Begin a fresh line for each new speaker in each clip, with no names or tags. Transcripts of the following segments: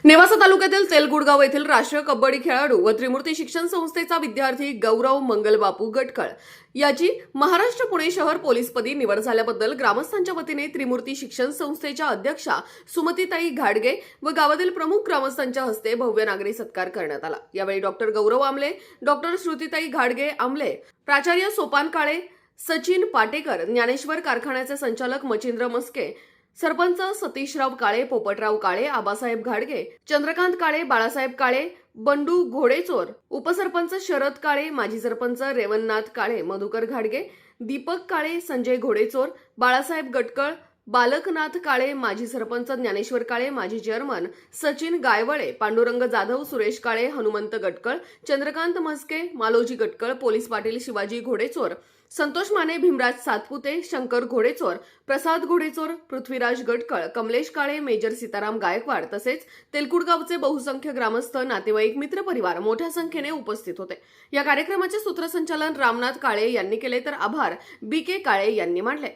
नेवासा तालुक्यातील तेलगुडगाव येथील राष्ट्रीय कबड्डी खेळाडू व त्रिमूर्ती शिक्षण संस्थेचा विद्यार्थी गौरव मंगलबापू गटकळ याची महाराष्ट्र पुणे शहर पोलीसपदी निवड झाल्याबद्दल ग्रामस्थांच्या वतीने त्रिमूर्ती शिक्षण संस्थेच्या अध्यक्षा सुमतीताई घाडगे व गावातील प्रमुख ग्रामस्थांच्या हस्ते भव्य नागरी सत्कार करण्यात आला। यावेळी डॉक्टर गौरव आमले, डॉक्टर श्रुतीताई घाडगे आमले, प्राचार्य सोपान काळे, सचिन पाटेकर, ज्ञानेश्वर कारखान्याचे संचालक मचिंद्र मस्के, सरपंच सतीशराव काळे, पोपटराव काळे, आबासाहेब घाडगे, चंद्रकांत काळे, बाळासाहेब काळे, बंडू घोडेचोर, उपसरपंच शरद काळे, माजी सरपंच रेवणनाथ काळे, मधुकर घाडगे, दीपक काळे, संजय घोडेचोर, बाळासाहेब गटकळ, बालकनाथ काळे, माजी सरपंच ज्ञानेश्वर काळे, माजी चेअरमन सचिन गायवळे, पांडुरंग जाधव, सुरेश काळे, हनुमंत गटकळ, चंद्रकांत मस्के, मालोजी गटकळ, पोलीस पाटील शिवाजी घोडेचोर, संतोष माने, भीमराज सातपुते, शंकर घोडेचोर, प्रसाद घोडेचोर, पृथ्वीराज गटकळ, कमलेश काळे, मेजर सीताराम गायकवाड तसेच तेलकुडगावचे बहुसंख्य ग्रामस्थ, नातेवाईक, मित्रपरिवार मोठ्या संख्येने उपस्थित होते। या कार्यक्रमाचे सूत्रसंचालन रामनाथ काळे यांनी केले तर आभार BK काळे यांनी मानले।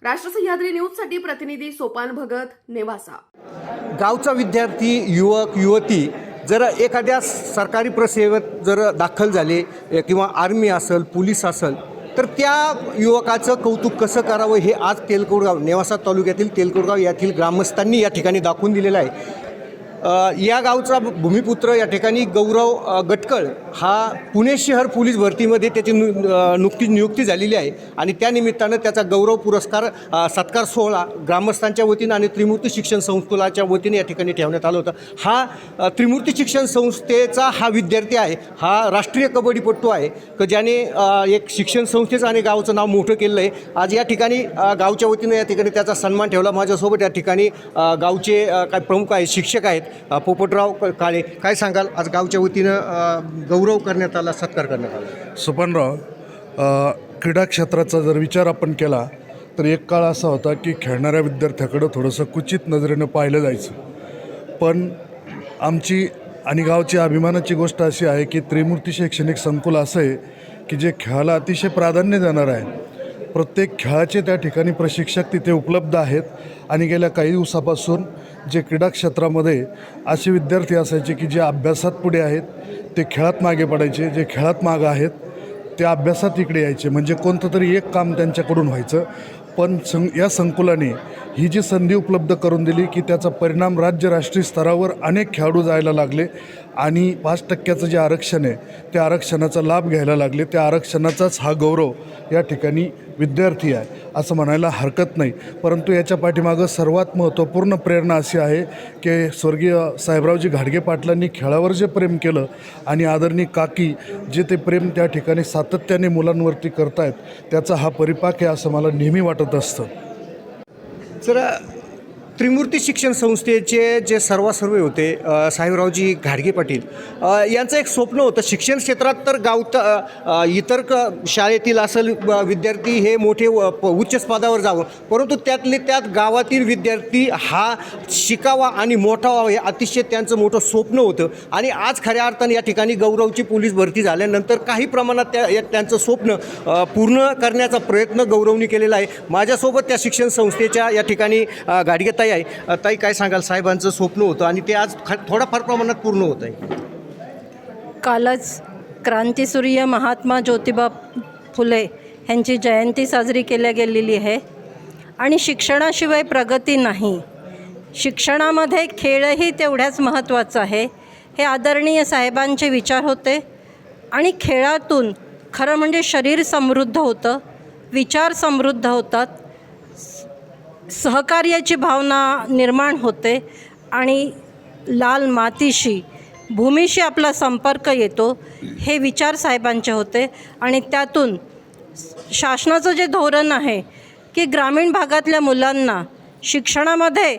राष्ट्र सह्याद्री न्यूज साठी प्रतिनिधी सोपान भगत, नेवासा।
गावचा विद्यार्थी, युवक, युवती जर एखाद्या सरकारी प्रसेवेत जर दाखल झाले किंवा आर्मी असेल, पोलीस असेल, तर त्या युवकाचं कौतुक कसं करावं हे आज तेलकुडगाव, नेवासा तालुक्यातील तेलकुडगाव येथील ग्रामस्थांनी या ठिकाणी दाखवून दिलेलं आहे। या गावचा भूमिपुत्र या ठिकाणी गौरव गटकळ हा पुणे शहर पोलीस भरतीमध्ये त्याची नुकतीच नियुक्ती झालेली आहे आणि त्या निमित्तानं त्याचा गौरव पुरस्कार सत्कार सोहळा ग्रामस्थांच्या वतीनं आणि त्रिमूर्ती शिक्षण संस्थेच्या वतीने या ठिकाणी ठेवण्यात आलं होतं। हा त्रिमूर्ती शिक्षण संस्थेचा हा विद्यार्थी आहे, हा राष्ट्रीय कबड्डीपटू आहे की ज्याने एक शिक्षण संस्थेचं आणि गावचं नाव मोठं केलं आहे। आज या ठिकाणी गावच्या वतीनं या ठिकाणी त्याचा सन्मान ठेवला। माझ्यासोबत या ठिकाणी गावचे काय प्रमुख आहेत, शिक्षक आहेत, पोपटराव काळे, काय सांगाल? आज गावच्या वतीनं गौरव करण्यात आला, सत्कार करण्यात आला।
सुपनराव, क्रीडा क्षेत्राचा जर विचार आपण केला तर एक काळ असा होता की खेळणाऱ्या विद्यार्थ्याकडं थोडंसं कुचित नजरेनं पाहिलं जायचं, पण आमची आणि गावची अभिमानाची गोष्ट अशी आहे की त्रिमूर्ती शैक्षणिक संकुल असं आहे की जे खेळाला अतिशय प्राधान्य देणार आहे। प्रत्येक खेळाचे त्या ठिकाणी प्रशिक्षक तिथे उपलब्ध आहेत आणि गेल्या काही दिवसापासून जे क्रीडा क्षेत्रामध्ये असे विद्यार्थी असायचे की जे अभ्यासात पुढे आहेत ते खेळात मागे पडायचे, जे खेळात मागं आहेत ते अभ्यासात इकडे यायचे, म्हणजे कोणतं तरी एक काम त्यांच्याकडून व्हायचं। पण या संकुलाने ही जी संधी उपलब्ध करून दिली की त्याचा परिणाम राज्य राष्ट्रीय स्तरावर अनेक खेळाडू जायला लागले आणि 5% जे आरक्षण आहे त्या आरक्षणाचा लाभ घ्यायला लागले। त्या आरक्षणाचाच हा गौरव या ठिकाणी विद्यार्थी आहे असं म्हणायला हरकत नाही। परंतु याच्या पाठीमागं सर्वात महत्त्वपूर्ण प्रेरणा अशी आहे की स्वर्गीय साहेबरावजी घाडगे पाटलांनी खेळावर जे प्रेम केलं आणि आदरणीय काकी जे ते प्रेम त्या ठिकाणी सातत्याने मुलांवरती करतायत त्याचा हा परिपाक आहे असं मला नेहमी वाटत असतं।
सर, त्रिमूर्ती शिक्षण संस्थेचे जे सर्वे होते साहेबरावजी घाडगे पाटील यांचं एक स्वप्न होतं शिक्षण क्षेत्रात, तर इतर शाळेतील असेल विद्यार्थी हे मोठे उच्च पदावर जावं, परंतु त्यातले त्यात गावातील विद्यार्थी हा शिकावा आणि मोठा व्हावा हे अतिशय त्यांचं मोठं स्वप्न होतं। आणि आज खऱ्या अर्थाने या ठिकाणी गौरवची पोलीस भरती झाल्यानंतर काही प्रमाणात त्यांचं स्वप्न पूर्ण करण्याचा प्रयत्न गौरवनी केलेला आहे। माझ्यासोबत त्या शिक्षण संस्थेच्या या ठिकाणी घाडगे ताई आहे। ताई, काय सांगाल? साहेबांचं स्वप्न होतं आणि ते आज थोडाफार प्रमाणात पूर्ण होत आहे।
कालच क्रांतीसूर्य महात्मा ज्योतिबा फुले यांची जयंती साजरी केल्या गेलेली आहे आणि शिक्षणाशिवाय प्रगती नाही, शिक्षणामध्ये खेळही तेवढ्याच महत्त्वाचा आहे हे आदरणीय साहेबांचे विचार होते। आणि खेळातून खरं म्हणजे शरीर समृद्ध होतं, विचार समृद्ध होतात, सहकार्याची भावना निर्माण होते आणि लाल मातीशी, भूमीशी आपला संपर्क येतो हे विचार साहेबांचे होते। आणि त्यातून शासनाचं जे धोरण आहे की ग्रामीण भागातल्या मुलांना शिक्षणामध्ये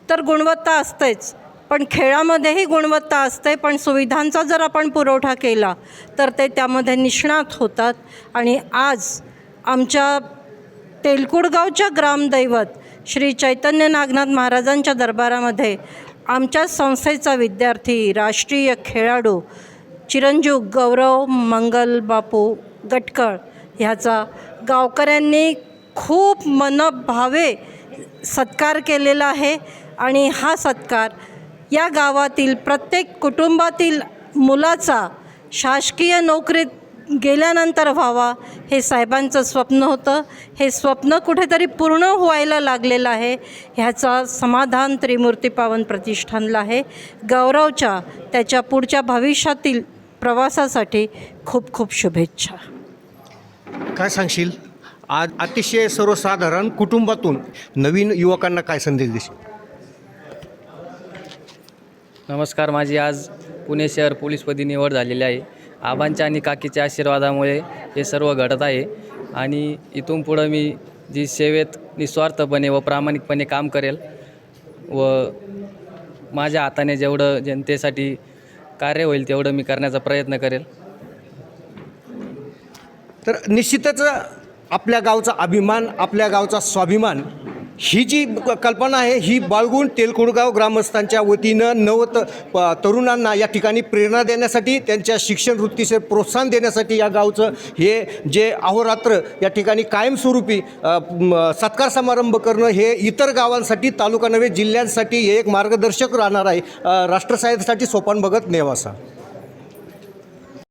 तर गुणवत्ता असतेच, पण खेळामध्येही गुणवत्ता असते, पण सुविधांचा जर आपण पुरवठा केला तर ते त्यामध्ये निष्णात होतात। आणि आज आमच्या तेलकुडगावच्या ग्रामदैवत श्री चैतन्य नागनाथ महाराजांच्या दरबारामध्ये आमच्या संस्थेचा विद्यार्थी, राष्ट्रीय खेळाडू चिरंजीव गौरव मंगलबापू गटकळ ह्याचा गावकऱ्यांनी खूप मनभावे सत्कार केलेला आहे। आणि हा सत्कार या गावातील प्रत्येक कुटुंबातील मुलाचा शासकीय नोकरीत गेल्यानंतर व्हावा हे साहेबांचं स्वप्न होतं. हे स्वप्न कुठेतरी पूर्ण व्हायला लागलेलं आहे. ह्याचा समाधान त्रिमूर्ती पावन प्रतिष्ठानला आहे. गौरवच्या त्याच्या पुढच्या भविष्यातील प्रवासासाठी खूप खूप शुभेच्छा.
काय सांगशील आज अतिशय सर्वसाधारण कुटुंबातून नवीन युवकांना काय संदेश देशील?
नमस्कार. माझी आज पुणे शहर पोलीसपदी निवड झालेली आहे. आबांच्या आणि काकीच्या आशीर्वादामुळे हे सर्व घडत आहे आणि इथून पुढं मी जी सेवेत निस्वार्थपणे व प्रामाणिकपणे काम करेल व माझ्या हाताने जेवढं जनतेसाठी कार्य होईल तेवढं मी करण्याचा प्रयत्न करेल.
तर निश्चितच आपल्या गावचा अभिमान, आपल्या गावचा स्वाभिमान ही जी कल्पना आहे ही बाळगून तेलकुडगाव ग्रामस्थांच्या वतीनं तरुणांना या ठिकाणी प्रेरणा देण्यासाठी, त्यांच्या शिक्षण वृत्तीचे प्रोत्साहन देण्यासाठी या गावचं हे जे अहोरात्र या ठिकाणी कायमस्वरूपी सत्कार समारंभ करणं हे इतर गावांसाठी, तालुका नव्हे जिल्ह्यांसाठी हे एक मार्गदर्शक राहणार आहे. राष्ट्रसाहेबांसाठी सोपान भगत नेवासा.